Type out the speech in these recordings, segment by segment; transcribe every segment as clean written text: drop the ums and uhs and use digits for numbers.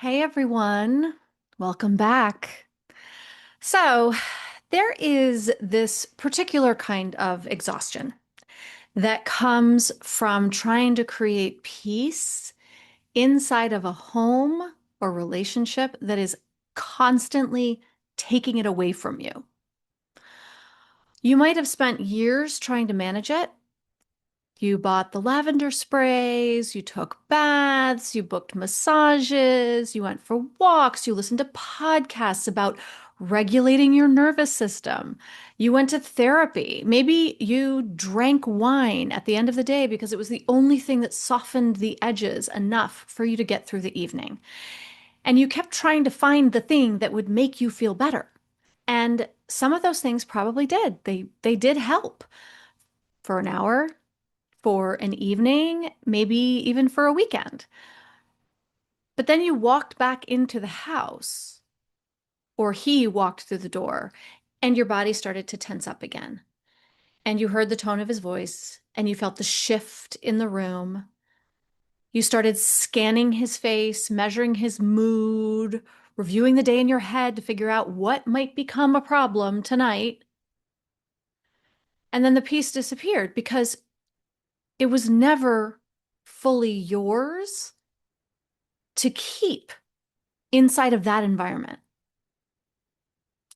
Hey everyone, welcome back. So, there is this particular kind of exhaustion that comes from trying to create peace inside of a home or relationship that is constantly taking it away from you. You might have spent years trying to manage it. You bought the lavender sprays, you took baths, you booked massages, you went for walks, you listened to podcasts about regulating your nervous system. You went to therapy. Maybe you drank wine at the end of the day because it was the only thing that softened the edges enough for you to get through the evening. And you kept trying to find the thing that would make you feel better. And some of those things probably did. They did help for an hour, for an evening, maybe even for a weekend. But then you walked back into the house, or he walked through the door, and your body started to tense up again. And you heard the tone of his voice, and you felt the shift in the room. You started scanning his face, measuring his mood, reviewing the day in your head to figure out what might become a problem tonight. And then the peace disappeared because it was never fully yours to keep inside of that environment.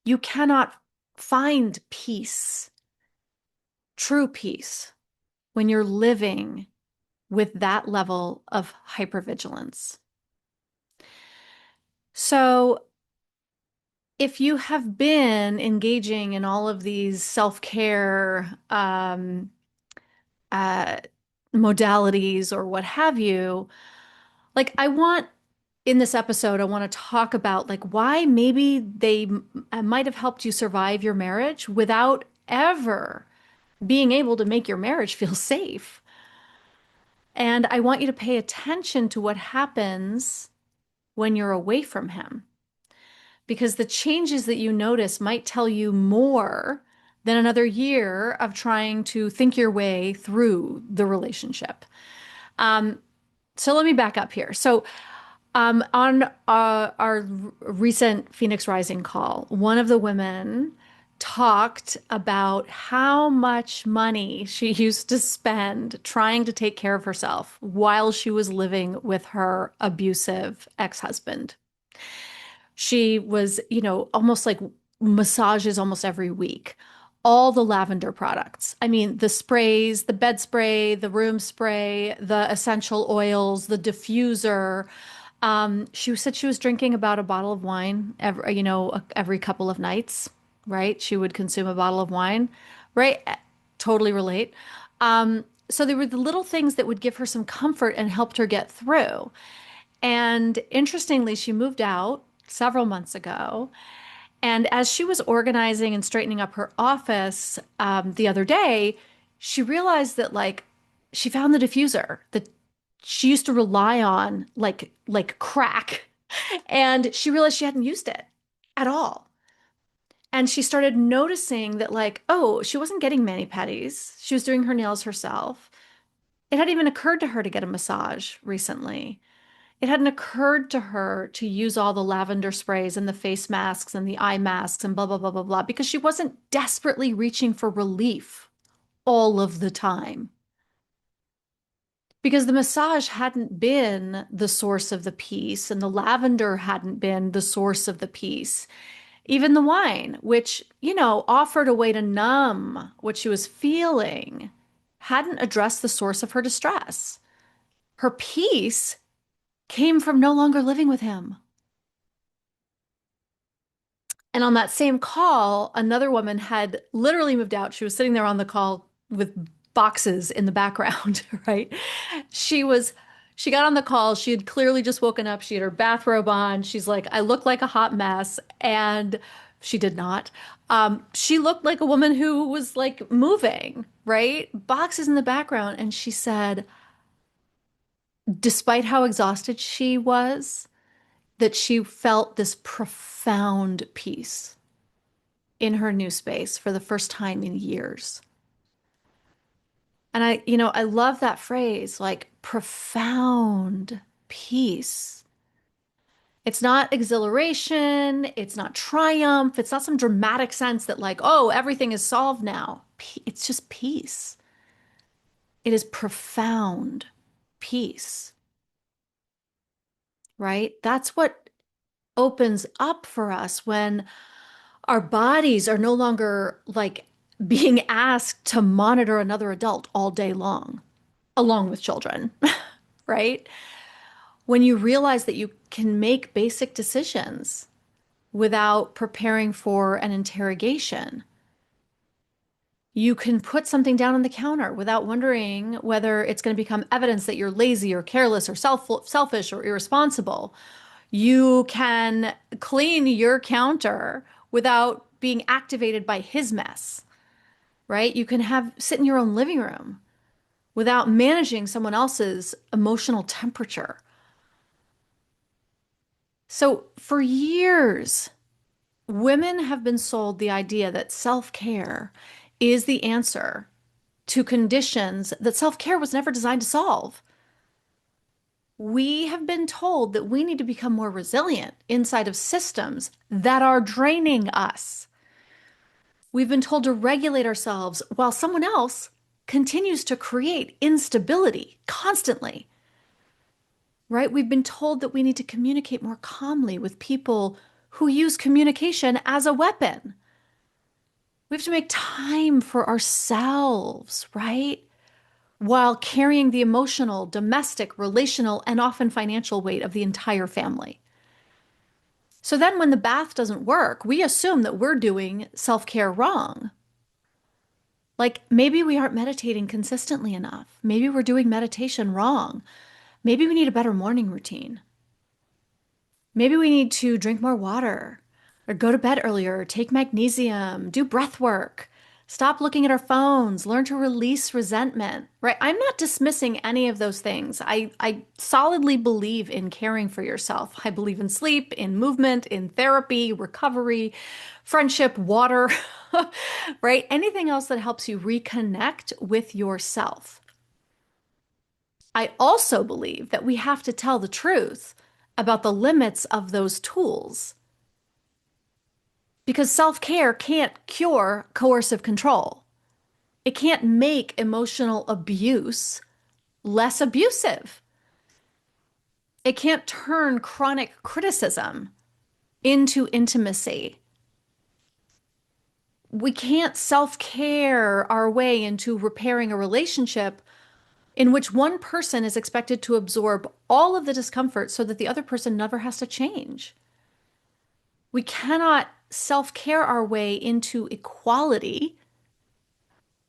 You cannot find peace, true peace, when you're living with that level of hypervigilance. So, if you have been engaging in all of these self-care uh, modalities or what have you, like I want in this episode, I want to talk about like why maybe they might have helped you survive your marriage without ever being able to make your marriage feel safe. And I want you to pay attention to what happens when you're away from him, because the changes that you notice might tell you more than another year of trying to think your way through the relationship. Um, so let me back up here. On our recent Phoenix Rising call, one of the women talked about how much money she used to spend trying to take care of herself while she was living with her abusive ex-husband. She was, almost like massages almost every week. All the lavender products. I mean, the sprays, the bed spray, the room spray, the essential oils, the diffuser. She said she was drinking about a bottle of wine every couple of nights, right? She would consume a bottle of wine, right? Totally relate. So there were the little things that would give her some comfort and helped her get through. And interestingly, she moved out several months ago. And as she was organizing and straightening up her office the other day, she realized that like she found the diffuser that she used to rely on like crack, and she realized she hadn't used it at all. And she started noticing that like, oh, she wasn't getting mani-pedis. She was doing her nails herself. It hadn't even occurred to her to get a massage recently. It hadn't occurred to her to use all the lavender sprays and the face masks and the eye masks and blah, blah, blah, blah, blah, because she wasn't desperately reaching for relief all of the time. Because the massage hadn't been the source of the peace and the lavender hadn't been the source of the peace. Even the wine, which, offered a way to numb what she was feeling, hadn't addressed the source of her distress. Her peace came from no longer living with him. And on that same call, another woman had literally moved out. She was sitting there on the call with boxes in the background, right? She was, she got on the call. She had clearly just woken up. She had her bathrobe on. She's like, I look like a hot mess. And she did not. She looked like a woman who was like moving, right? Boxes in the background. And she said, despite how exhausted she was, that she felt this profound peace in her new space for the first time in years. And I love that phrase, like profound peace. It's not exhilaration, it's not triumph, it's not some dramatic sense that, like, oh, everything is solved now. It's just peace. It is profound peace, right? That's what opens up for us when our bodies are no longer like being asked to monitor another adult all day long, along with children, right? When you realize that you can make basic decisions without preparing for an interrogation. You can put something down on the counter without wondering whether it's going to become evidence that you're lazy or careless or selfish or irresponsible. You can clean your counter without being activated by his mess, right? You can have sit in your own living room without managing someone else's emotional temperature. So for years, women have been sold the idea that self-care is the answer to conditions that self-care was never designed to solve. We have been told that we need to become more resilient inside of systems that are draining us. We've been told to regulate ourselves while someone else continues to create instability constantly, right? We've been told that we need to communicate more calmly with people who use communication as a weapon. We have to make time for ourselves, right? While carrying the emotional, domestic, relational, and often financial weight of the entire family. So then when the bath doesn't work, we assume that we're doing self-care wrong. Like maybe we aren't meditating consistently enough. Maybe we're doing meditation wrong. Maybe we need a better morning routine. Maybe we need to drink more water or go to bed earlier, take magnesium, do breath work, stop looking at our phones, learn to release resentment, right? I'm not dismissing any of those things. I solidly believe in caring for yourself. I believe in sleep, in movement, in therapy, recovery, friendship, water, right? Anything else that helps you reconnect with yourself. I also believe that we have to tell the truth about the limits of those tools because self-care can't cure coercive control. It can't make emotional abuse less abusive. It can't turn chronic criticism into intimacy. We can't self-care our way into repairing a relationship in which one person is expected to absorb all of the discomfort so that the other person never has to change. We cannot self-care our way into equality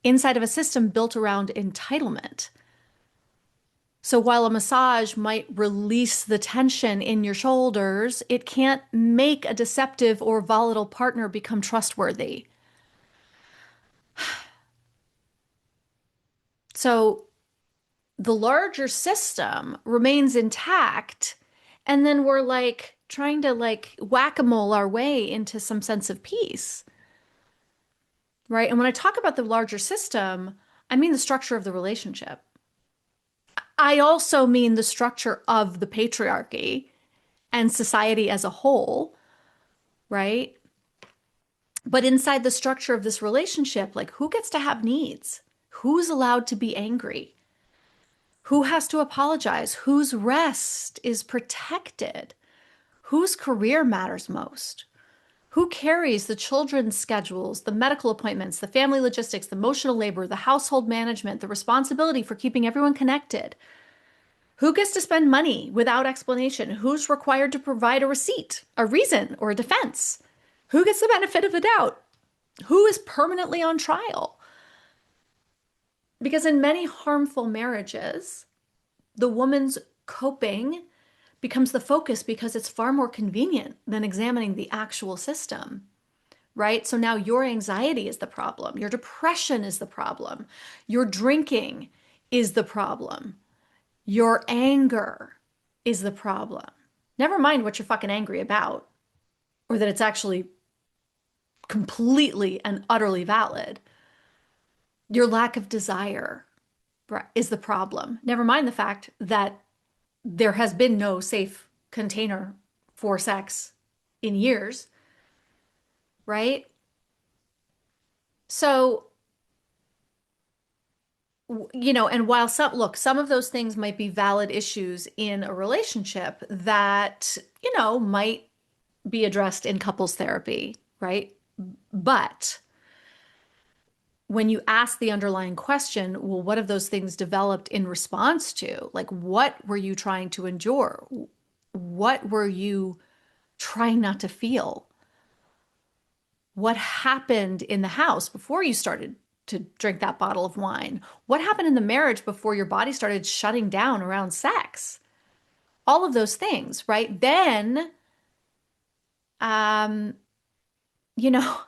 inside of a system built around entitlement. So while a massage might release the tension in your shoulders, it can't make a deceptive or volatile partner become trustworthy. So the larger system remains intact, and then we're like trying to like whack-a-mole our way into some sense of peace, right? And when I talk about the larger system, I mean the structure of the relationship. I also mean the structure of the patriarchy and society as a whole, right? But inside the structure of this relationship, like who gets to have needs? Who's allowed to be angry? Who has to apologize? Whose rest is protected? Whose career matters most? Who carries the children's schedules, the medical appointments, the family logistics, the emotional labor, the household management, the responsibility for keeping everyone connected? Who gets to spend money without explanation? Who's required to provide a receipt, a reason, or a defense? Who gets the benefit of the doubt? Who is permanently on trial? Because in many harmful marriages, the woman's coping becomes the focus because it's far more convenient than examining the actual system, right? So now your anxiety is the problem. Your depression is the problem. Your drinking is the problem. Your anger is the problem. Never mind what you're fucking angry about or that it's actually completely and utterly valid. Your lack of desire is the problem. Never mind the fact that there has been no safe container for sex in years, right? So, and while some of those things might be valid issues in a relationship that, might be addressed in couples therapy, right? But when you ask the underlying question, well, what have those things developed in response to? Like, what were you trying to endure? What were you trying not to feel? What happened in the house before you started to drink that bottle of wine? What happened in the marriage before your body started shutting down around sex? All of those things, right? Then, um, you know,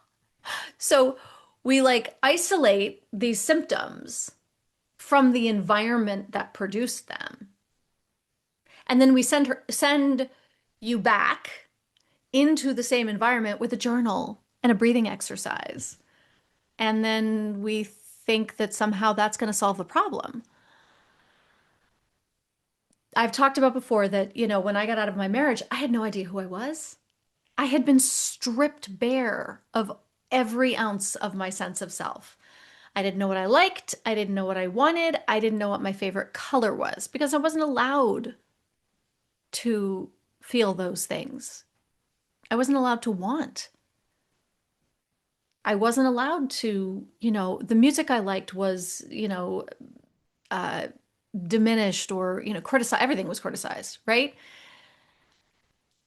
so we like isolate these symptoms from the environment that produced them. And then we send you back into the same environment with a journal and a breathing exercise. And then we think that somehow that's going to solve the problem. I've talked about before that, when I got out of my marriage, I had no idea who I was. I had been stripped bare of every ounce of my sense of self. I didn't know what I liked. I didn't know what I wanted. I didn't know what my favorite color was because I wasn't allowed to feel those things. I wasn't allowed to want. I wasn't allowed to, the music I liked was, uh, diminished or, criticized. Everything was criticized, right?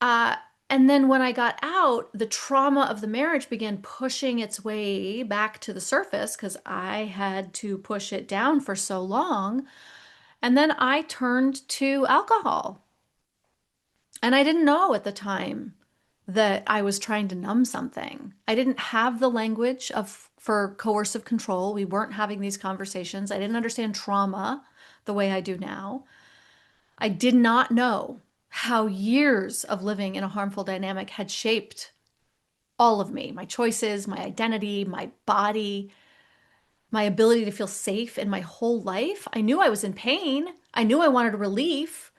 Uh, and then when I got out, the trauma of the marriage began pushing its way back to the surface because I had to push it down for so long. And then I turned to alcohol. And I didn't know at the time that I was trying to numb something. I didn't have the language of for coercive control. We weren't having these conversations. I didn't understand trauma the way I do now. I did not know how years of living in a harmful dynamic had shaped all of me, my choices, my identity, my body, my ability to feel safe in my whole life. I knew I was in pain. I knew I wanted relief,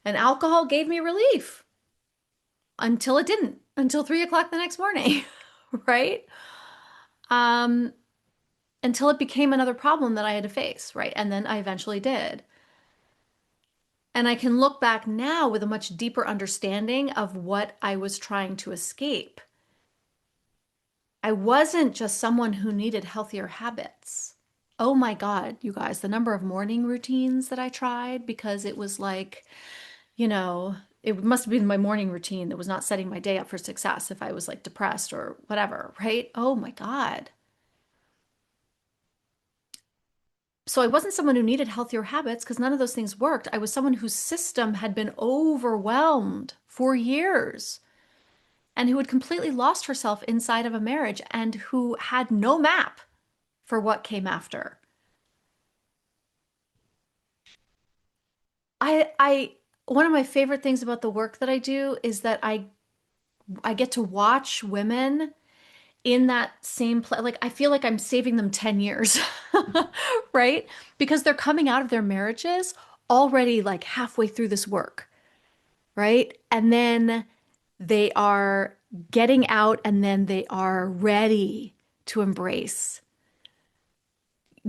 and alcohol gave me relief until it didn't, until 3 o'clock the next morning, right? Um, until it became another problem that I had to face, right? And then I eventually did. And I can look back now with a much deeper understanding of what I was trying to escape. I wasn't just someone who needed healthier habits. Oh my God, you guys, the number of morning routines that I tried because it was like, you know, it must have been my morning routine that was not setting my day up for success if I was like depressed or whatever, right? Oh my God. So I wasn't someone who needed healthier habits because none of those things worked. I was someone whose system had been overwhelmed for years and who had completely lost herself inside of a marriage and who had no map for what came after. I one of my favorite things about the work that I do is that I get to watch women in that same place. Like I feel like I'm saving them 10 years, right? Because they're coming out of their marriages already like halfway through this work, right? And then they are getting out and then they are ready to embrace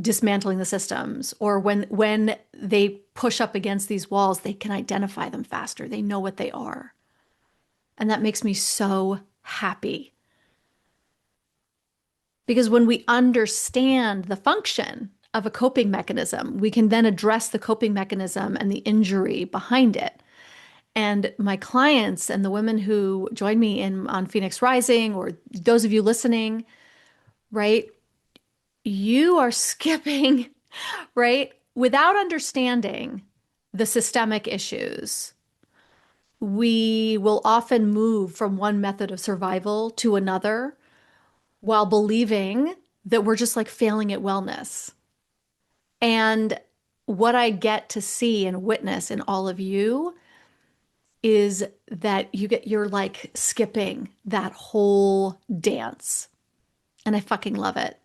dismantling the systems, or when they push up against these walls, they can identify them faster. They know what they are. And that makes me so happy. Because when we understand the function of a coping mechanism, we can then address the coping mechanism and the injury behind it. And my clients and the women who join me in on Phoenix Rising, or those of you listening, right? You are skipping, right? Without understanding the systemic issues, we will often move from one method of survival to another while believing that we're just like failing at wellness. And what I get to see and witness in all of you is that you're like skipping that whole dance. And I fucking love it.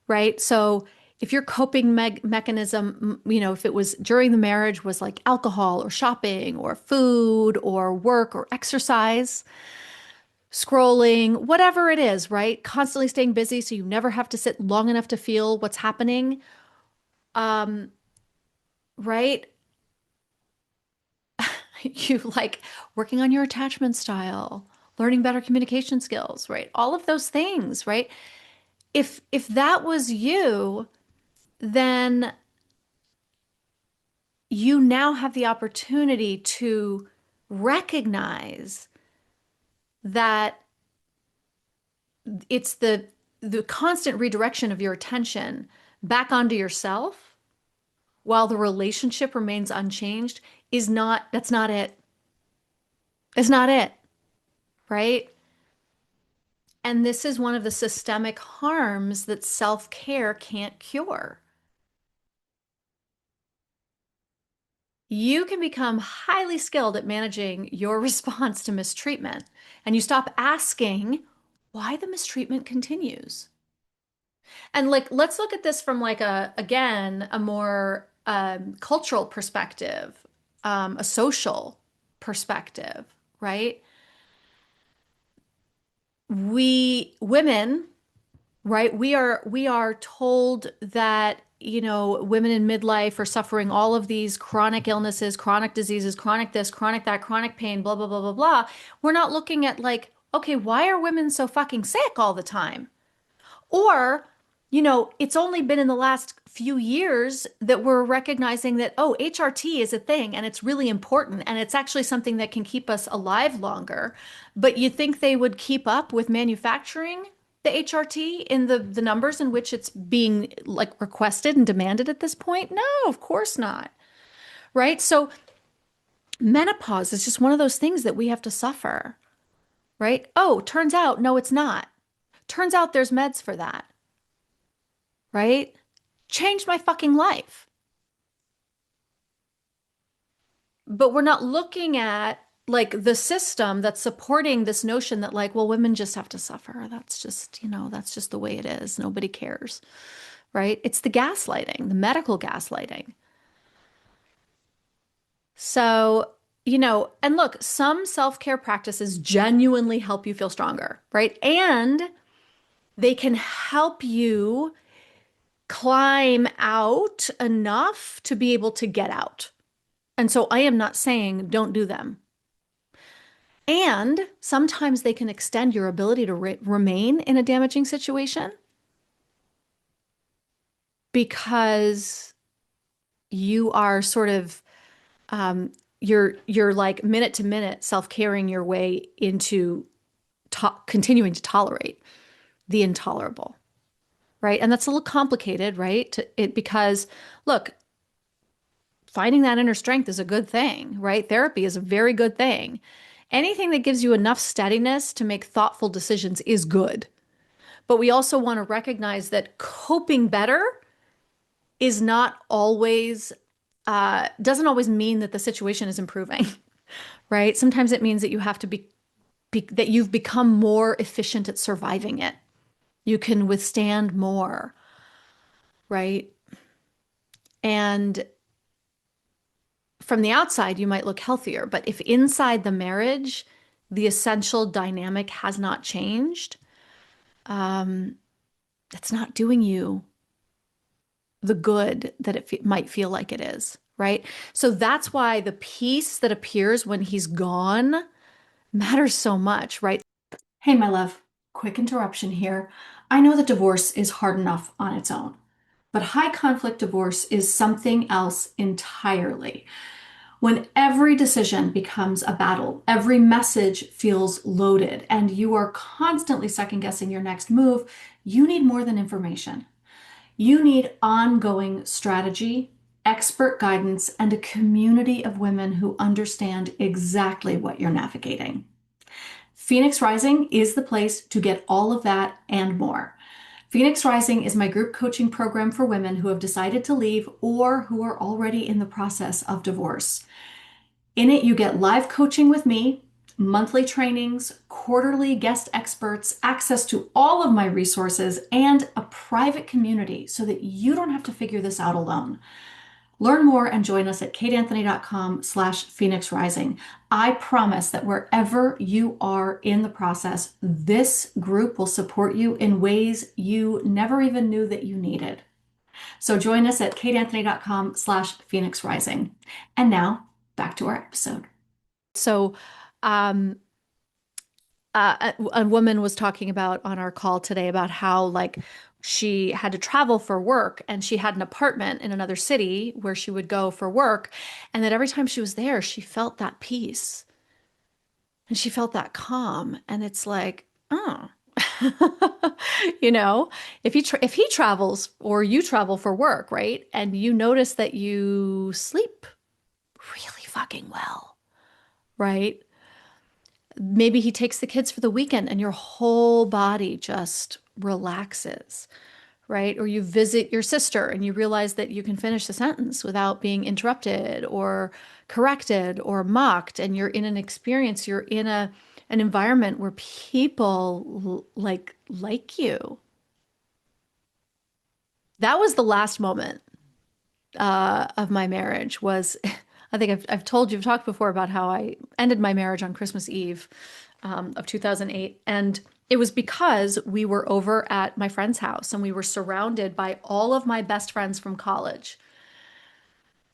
Right? So if your coping mechanism, if it was during the marriage was like alcohol or shopping or food or work or exercise, scrolling, whatever it is, right? Constantly staying busy so you never have to sit long enough to feel what's happening, um, right? You like working on your attachment style, learning better communication skills, right? All of those things, right? If that was you, then you now have the opportunity to recognize that it's the constant redirection of your attention back onto yourself while the relationship remains unchanged is not, that's not it. It's not it, right? And this is one of the systemic harms that self-care can't cure. You can become highly skilled at managing your response to mistreatment, and you stop asking why the mistreatment continues. And like, let's look at this from like again, a more cultural perspective, a social perspective, right? We women, right? We are told that, women in midlife are suffering all of these chronic illnesses, chronic diseases, chronic this, chronic that, chronic pain, blah, blah, blah, blah, blah. We're not looking at like, okay, why are women so fucking sick all the time? Or, it's only been in the last few years that we're recognizing that, oh, HRT is a thing and it's really important and it's actually something that can keep us alive longer. But you think they would keep up with manufacturing the HRT in the numbers in which it's being like requested and demanded at this point? No, of course not. Right? So menopause is just one of those things that we have to suffer, right? Oh, turns out, no, it's not. Turns out there's meds for that, right? Changed my fucking life. But we're not looking at like the system that's supporting this notion that like, well, women just have to suffer. That's just, that's just the way it is. Nobody cares, right? It's the gaslighting, the medical gaslighting. So, and look, some self-care practices genuinely help you feel stronger, right? And they can help you climb out enough to be able to get out. And so I am not saying don't do them. And sometimes they can extend your ability to remain in a damaging situation because you are sort of you're like minute to minute self-caring your way into continuing to tolerate the intolerable, right? And that's a little complicated, right? Because look, finding that inner strength is a good thing, right? Therapy is a very good thing. Anything that gives you enough steadiness to make thoughtful decisions is good. But we also want to recognize that coping better is not always, doesn't always mean that the situation is improving, right? Sometimes it means that you have to that you've become more efficient at surviving it. You can withstand more, right? And from the outside, you might look healthier, but if inside the marriage, the essential dynamic has not changed, that's not doing you the good that might feel like it is, right? So that's why the peace that appears when he's gone matters so much, right? Hey, my love, quick interruption here. I know that divorce is hard enough on its own, but high conflict divorce is something else entirely. When every decision becomes a battle, every message feels loaded, and you are constantly second guessing your next move, you need more than information. You need ongoing strategy, expert guidance, and a community of women who understand exactly what you're navigating. Phoenix Rising is the place to get all of that and more. Phoenix Rising is my group coaching program for women who have decided to leave or who are already in the process of divorce. In it, you get live coaching with me, monthly trainings, quarterly guest experts, access to all of my resources, and a private community so that you don't have to figure this out alone. Learn more and join us at kateanthony.com/Phoenix Rising. I promise that wherever you are in the process, this group will support you in ways you never even knew that you needed. So join us at kateanthony.com/Phoenix Rising. And now back to our episode. So, um, a woman was talking about on our call today about how like she had to travel for work and she had an apartment in another city where she would go for work, and that every time she was there, she felt that peace and she felt that calm. And it's like, oh, you know, if he travels or you travel for work, right? And you notice that you sleep really fucking well, right? Maybe he takes the kids for the weekend and your whole body just relaxes, right? Or you visit your sister and you realize that you can finish the sentence without being interrupted or corrected or mocked. And you're in an experience, you're in an environment where people like you. That was the last moment of my marriage was I think I've told you, I've talked before about how I ended my marriage on Christmas Eve of 2008. And it was because we were over at my friend's house and we were surrounded by all of my best friends from college.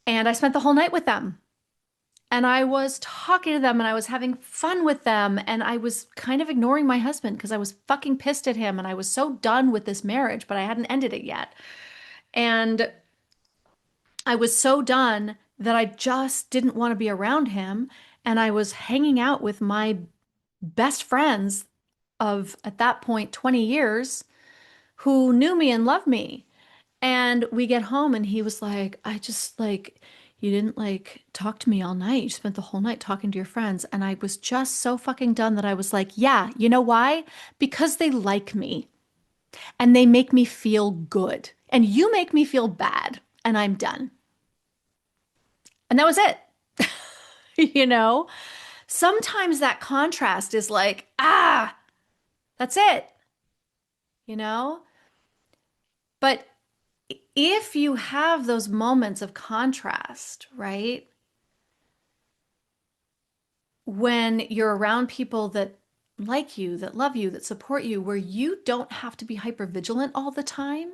And I spent the whole night with them. And I was talking to them and I was having fun with them. And I was kind of ignoring my husband because I was fucking pissed at him. And I was so done with this marriage, but I hadn't ended it yet. And I was so done that I just didn't want to be around him. And I was hanging out with my best friends of, at that point, 20 years who knew me and loved me. And we get home and he was like, I just like, you didn't like talk to me all night. You spent the whole night talking to your friends. And I was just so fucking done that I was like, yeah, you know why? Because they like me and they make me feel good. And you make me feel bad. And I'm done. And that was it. You know, sometimes that contrast is like, ah, that's it, you know? But if you have those moments of contrast, right? When you're around people that like you, that love you, that support you, where you don't have to be hyper vigilant all the time,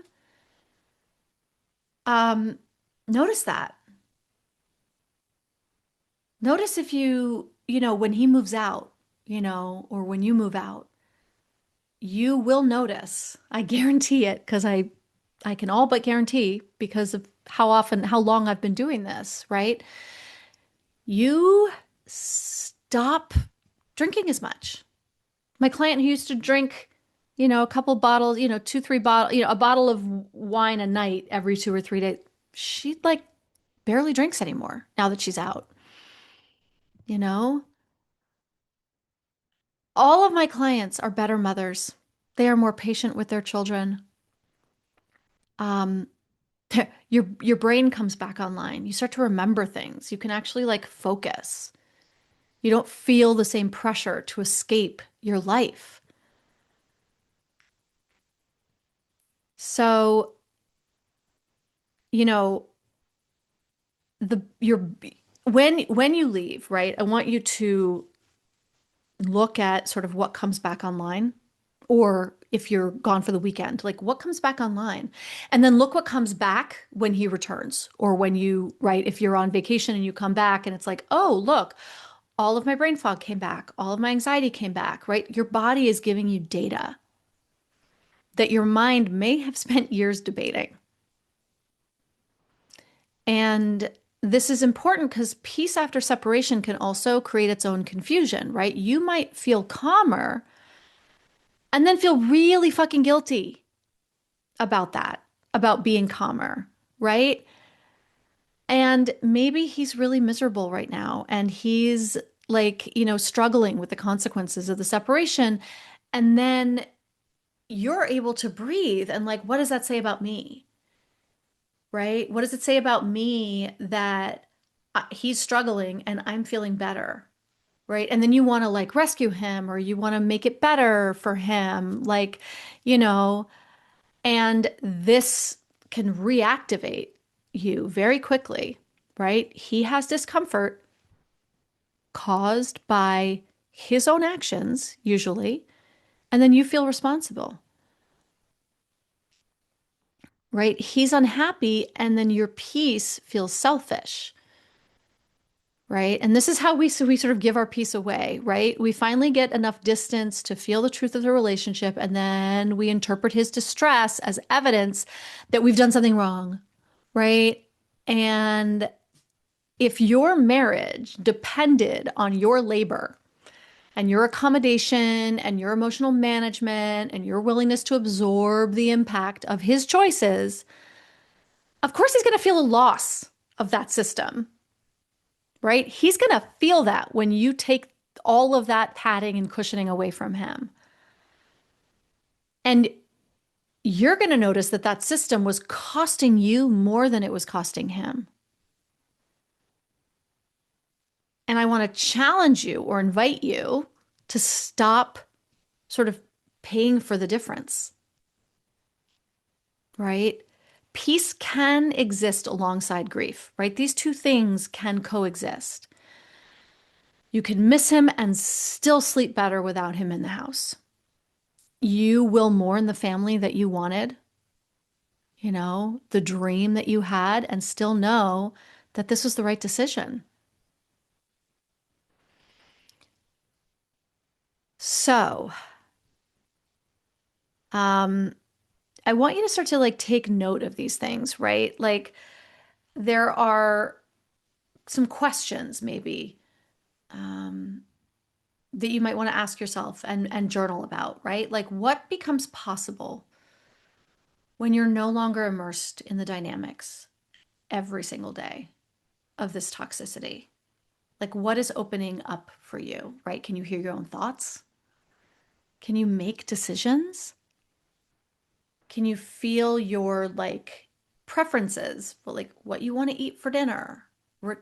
um, notice that. Notice if when he moves out, or when you move out, you will notice. I guarantee it because I can all but guarantee because of how long I've been doing this, right? You stop drinking as much. My client who used to drink, a couple bottles, two, three bottles, a bottle of wine a night every 2 or 3 days, she like barely drinks anymore now that she's out, you know? All of my clients are better mothers. They are more patient with their children. Um, your brain comes back online. You start to remember things. You can actually like focus. You don't feel the same pressure to escape your life. So, you know, the your when you leave, right? I want you to look at sort of what comes back online, or if you're gone for the weekend, like what comes back online, and then look what comes back when he returns, or when right, if you're on vacation and you come back and it's like, oh, look, all of my brain fog came back, all of my anxiety came back, right? Your body is giving you data that your mind may have spent years debating. And this is important because peace after separation can also create its own confusion, right? You might feel calmer and then feel really fucking guilty about that, about being calmer, right? And maybe he's really miserable right now and he's like, struggling with the consequences of the separation. And then you're able to breathe and like, what does that say about me? Right? What does it say about me that he's struggling and I'm feeling better? right? And then you want to like rescue him or you want to make it better for him, like, you know, and this can reactivate you very quickly, right? He has discomfort caused by his own actions, usually, and then you feel responsible, right? He's unhappy, and then your peace feels selfish, right? And this is how we sort of give our peace away, right? We finally get enough distance to feel the truth of the relationship, and then we interpret his distress as evidence that we've done something wrong, right? And if your marriage depended on your labor and your accommodation and your emotional management and your willingness to absorb the impact of his choices, of course he's going to feel a loss of that system, right? He's going to feel that when you take all of that padding and cushioning away from him. And you're going to notice that that system was costing you more than it was costing him. And I want to challenge you or invite you to stop sort of paying for the difference, right? Peace can exist alongside grief, right? These two things can coexist. You can miss him and still sleep better without him in the house. You will mourn the family that you wanted, you know, the dream that you had, and still know that this was the right decision. So, um, I want you to start to like take note of these things, right? Like there are some questions maybe um, that you might want to ask yourself and journal about, right? Like what becomes possible when you're no longer immersed in the dynamics every single day of this toxicity? Like what is opening up for you, right? Can you hear your own thoughts? Can you make decisions? Can you feel your like preferences for like what you want to eat for dinner?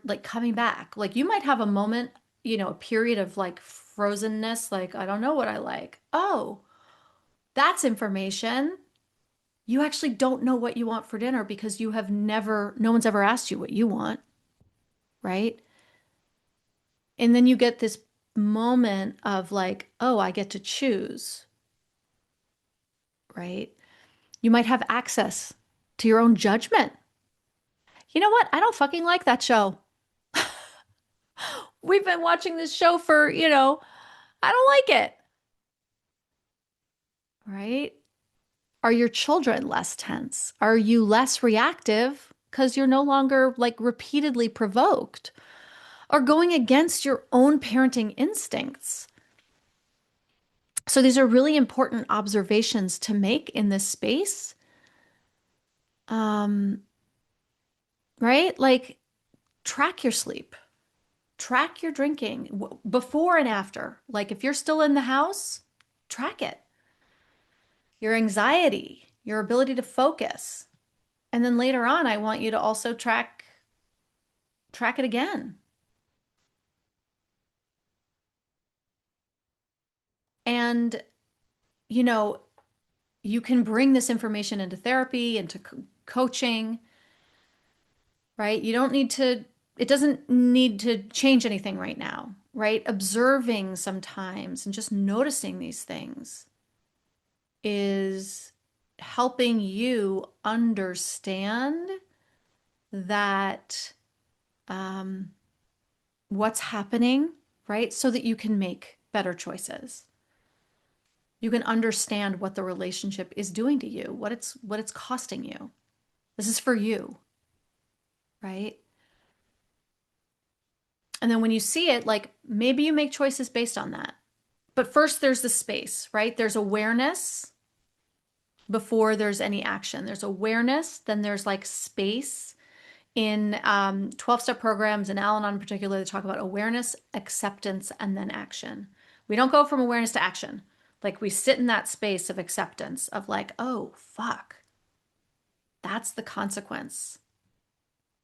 Like coming back. Like you might have a moment, you know, a period of like frozenness, like I don't know what I like. Oh, that's information. You actually don't know what you want for dinner because you have never, no one's ever asked you what you want, right? And then you get this moment of like, oh, I get to choose, right? You might have access to your own judgment. You know what? I don't fucking like that show. We've been watching this show for, you know, I don't like it, right? Are your children less tense? Are you less reactive because you're no longer like repeatedly provoked or going against your own parenting instincts? So these are really important observations to make in this space. Um, right? Like track your sleep, track your drinking before and after. Like if you're still in the house, track it. Your anxiety, your ability to focus. And then later on, I want you to also track it again. And you know, you can bring this information into therapy, into coaching, right? You don't need to, it doesn't need to change anything right now, right? Observing sometimes and just noticing these things is helping you understand that um, what's happening, right? So that you can make better choices. You can understand what the relationship is doing to you, what it's costing you. This is for you, right? And then when you see it, like maybe you make choices based on that. But first, there's the space, right? There's awareness before there's any action. There's awareness, then there's like space. In 12-step programs, and Al Anon in particular, they talk about awareness, acceptance, and then action. We don't go from awareness to action. Like we sit in that space of acceptance of like, oh, fuck. That's the consequence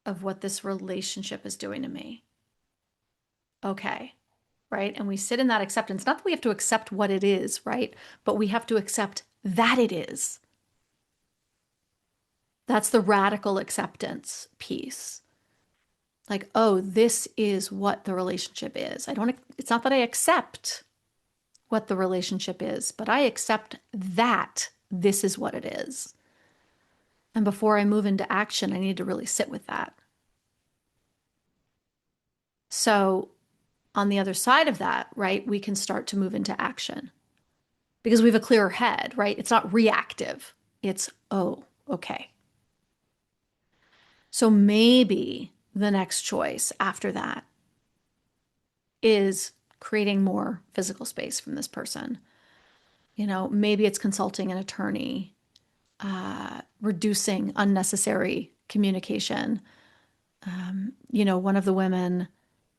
of what this relationship is doing to me. Okay. right? And we sit in that acceptance. Not that we have to accept what it is, right? But we have to accept that it is. That's the radical acceptance piece. Like, oh, this is what the relationship is. It's not that I accept what the relationship is, but I accept that this is what it is. And before I move into action, I need to really sit with that. So, on the other side of that, right, we can start to move into action because we have a clearer head, right? It's not reactive. It's, oh, okay. So maybe the next choice after that is creating more physical space from this person. Maybe it's consulting an attorney, reducing unnecessary communication. One of the women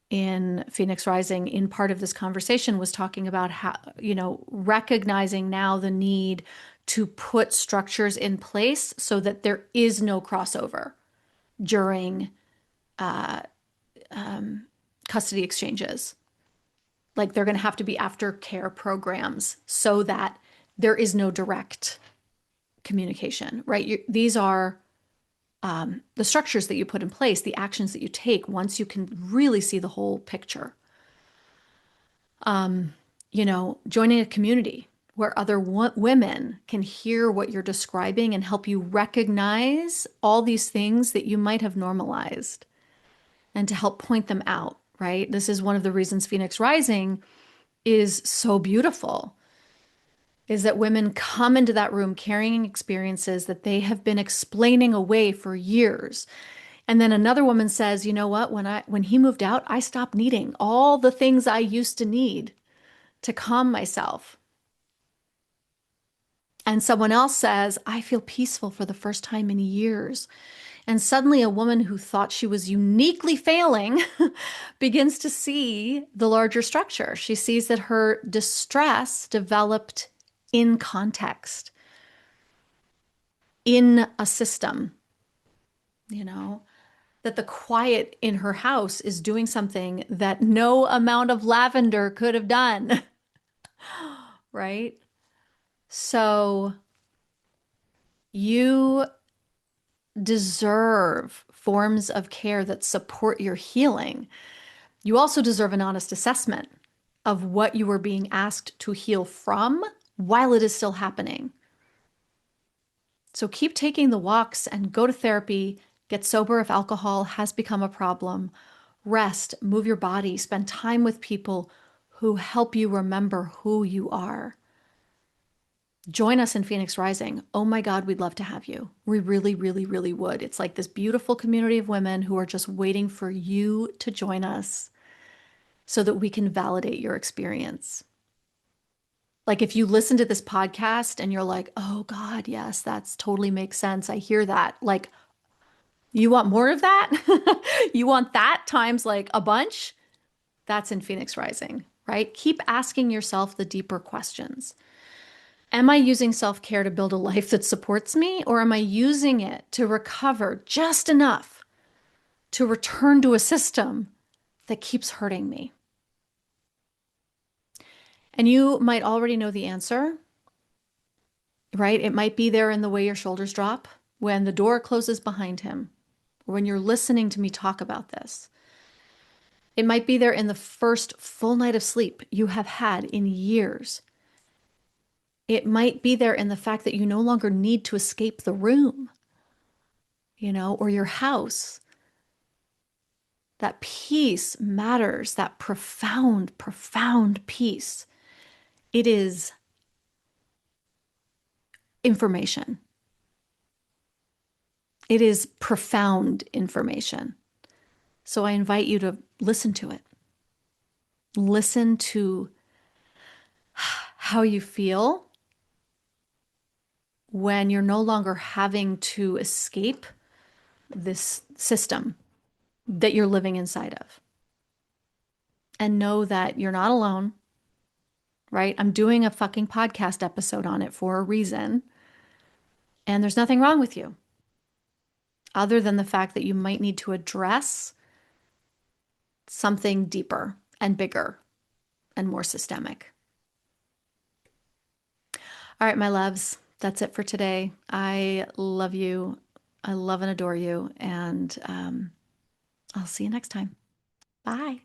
in Phoenix Rising in part of this conversation was talking about how, recognizing now the need to put structures in place so that there is no crossover during custody exchanges. Like they're going to have to be aftercare programs so that there is no direct communication, right? These are the structures that you put in place, the actions that you take once you can really see the whole picture. Joining a community where other women can hear what you're describing and help you recognize all these things that you might have normalized and to help point them out, right? This is one of the reasons Phoenix Rising is so beautiful, is that women come into that room carrying experiences that they have been explaining away for years. And then another woman says, you know what, when he moved out, I stopped needing all the things I used to need to calm myself. And someone else says, I feel peaceful for the first time in years. And suddenly, a woman who thought she was uniquely failing begins to see the larger structure. She sees that her distress developed in context, in a system, that the quiet in her house is doing something that no amount of lavender could have done, right? So you deserve forms of care that support your healing. You also deserve an honest assessment of what you are being asked to heal from while it is still happening. So keep taking the walks and go to therapy, get sober if alcohol has become a problem, rest, move your body, spend time with people who help you remember who you are. Join us in Phoenix Rising. Oh my God, we'd love to have you. We really, really, really would. It's like this beautiful community of women who are just waiting for you to join us so that we can validate your experience. Like if you listen to this podcast and you're like, oh God, yes, that's totally makes sense. I hear that. Like, you want more of that? You want that times like a bunch? That's in Phoenix Rising, right? Keep asking yourself the deeper questions. Am I using self-care to build a life that supports me, or am I using it to recover just enough to return to a system that keeps hurting me? And you might already know the answer, right? It might be there in the way your shoulders drop when the door closes behind him, or when you're listening to me talk about this. It might be there in the first full night of sleep you have had in years. It might be there in the fact that you no longer need to escape the room, or your house. That peace matters, that profound, profound peace. It is information. It is profound information. So I invite you to listen to it. Listen to how you feel when you're no longer having to escape this system that you're living inside of. And know that you're not alone, right? I'm doing a fucking podcast episode on it for a reason. And there's nothing wrong with you, other than the fact that you might need to address something deeper and bigger and more systemic. All right, my loves, that's it for today. I love you. I love and adore you. And I'll see you next time. Bye.